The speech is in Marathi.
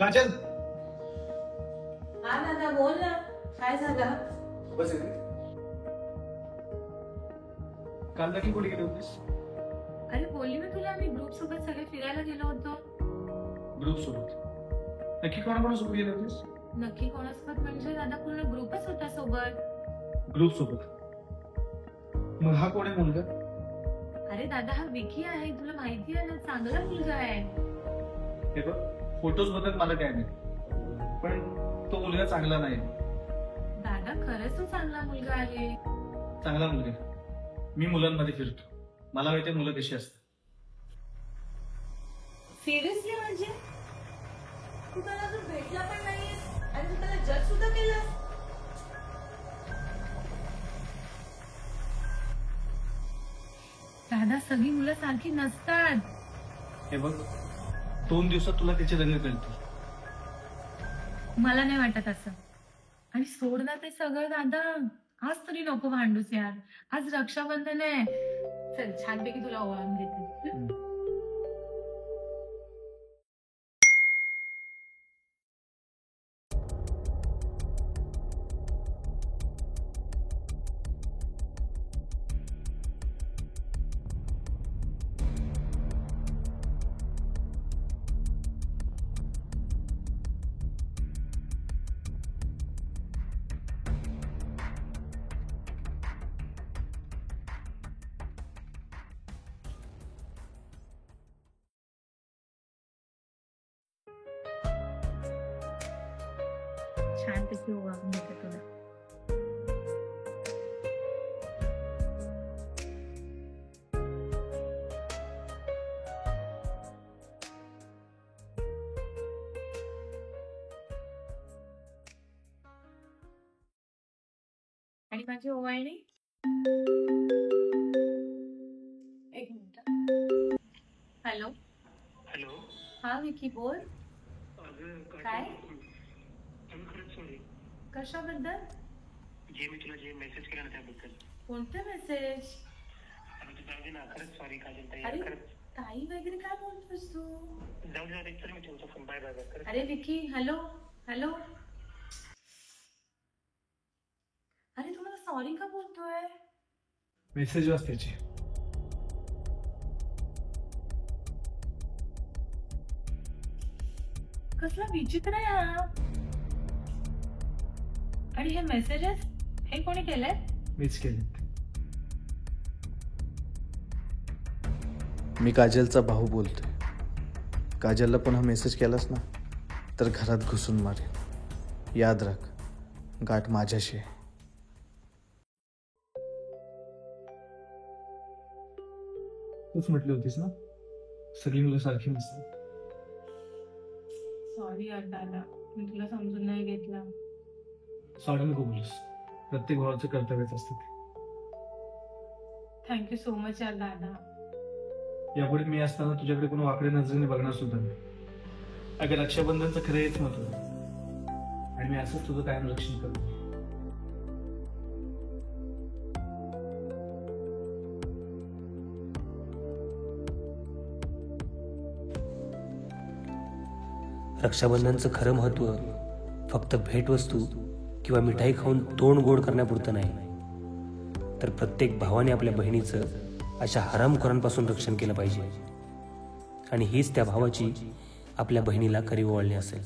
काजल, हा दादा बोल ना, काय झालं? बस इथे. काल नक्की कुठे गेली होतीस? अरे बोलली मी तुला, मी ग्रुप सोबत सगळे फिरायला गेलो होतो. ग्रुप सोबत? नक्की कोणाकोणासोबत गेली होतीस? नक्की कोणासोबत म्हणजे दादा पूर्ण ग्रुपच होता सोबत. ग्रुप सोबत? मग हा कोण आहे मुलगा? अरे दादा हा विकी आहे, तुला माहिती आहे ना, चांगला मुलगा आहे. हे बघ, फोटोज बद्दल मला काय नाही, पण तो मुलगा चांगला नाही. दादा खरंच तो चांगला मुलगा आहे. चांगला मुलगा. मी मुलांमध्ये फिरतो, मला माहिती मुलं कशी असतात. सिरियसली म्हणजे तू त्याला अजून भेटला पण नाहीस आणि तू त्याला जज सुद्धा केलं. दादा सगळी मुलं सारखी नसतात. हे बघ, 2 दिवसात तुला त्याचे रंग कळतील. मला नाही वाटत असं. आणि सोड ना ते सगळं दादा, आज तरी नको भांडूस यार. आज रक्षाबंधन आहे. चल छानपैकी तुला ओवाळून देते. छानपैकी ओवाळून देते तुला. आणि माझी ओवाळणी. एक मिनिट. हॅलो. हॅलो. हा विकी बोल. काय? सॉरी. कशाबद्दल? जे मी तुला जे मेसेज केला ना त्याबद्दल. कोणते मेसेज? अरे तू जाऊ दे ना, खरंच सॉरी काजल ताई. अरे खरंच ताई वगैरे काय बोलतोस तू? जाऊ दे तर मी ठेवतो फोन. Bye bye bye. अरे विकी हॅलो हॅलो. अरे तू मला सॉरी का बोलतोय? मेसेज वाच त्याची. कसला विचित्र आहे हा. आणि हे मेसेजेस हे कोणी केलंय? मीच केले. मी काजलचा भाऊ बोलतोय. काजलला पण हा मेसेज केलास ना तर घरात घुसून मारेन. याद राख, गाठ माझ्याशी आहे. तूच म्हटली होतीस ना, सगळी मुलं सारखी नसतात. सॉरी यार दादा, मी तुला समजून नाही घेतला. सॉरी नको बोलूस, प्रत्येक भावाचं कर्तव्यच असतं ते. थँक्यू सो मच यार दादा. यापुढे मी असताना तुझ्याकडे कोणी वाकड्या नजरेने बघणार सुद्धा नाही. अगं रक्षाबंधनचं खरं हेच महत्व आहे. आणि मी असंच तुझं कायम रक्षण करतो. रक्षाबंधनचं खरं महत्त्व फक्त भेटवस्तू किंवा मिठाई खाऊन तोंड गोड करण्यापुरतं नाही, तर प्रत्येक भावाने आपल्या बहिणीचं अशा हरामखोरांपासून रक्षण केलं पाहिजे. आणि हीच त्या भावाची आपल्या बहिणीला खरी ओवाळणी असेल.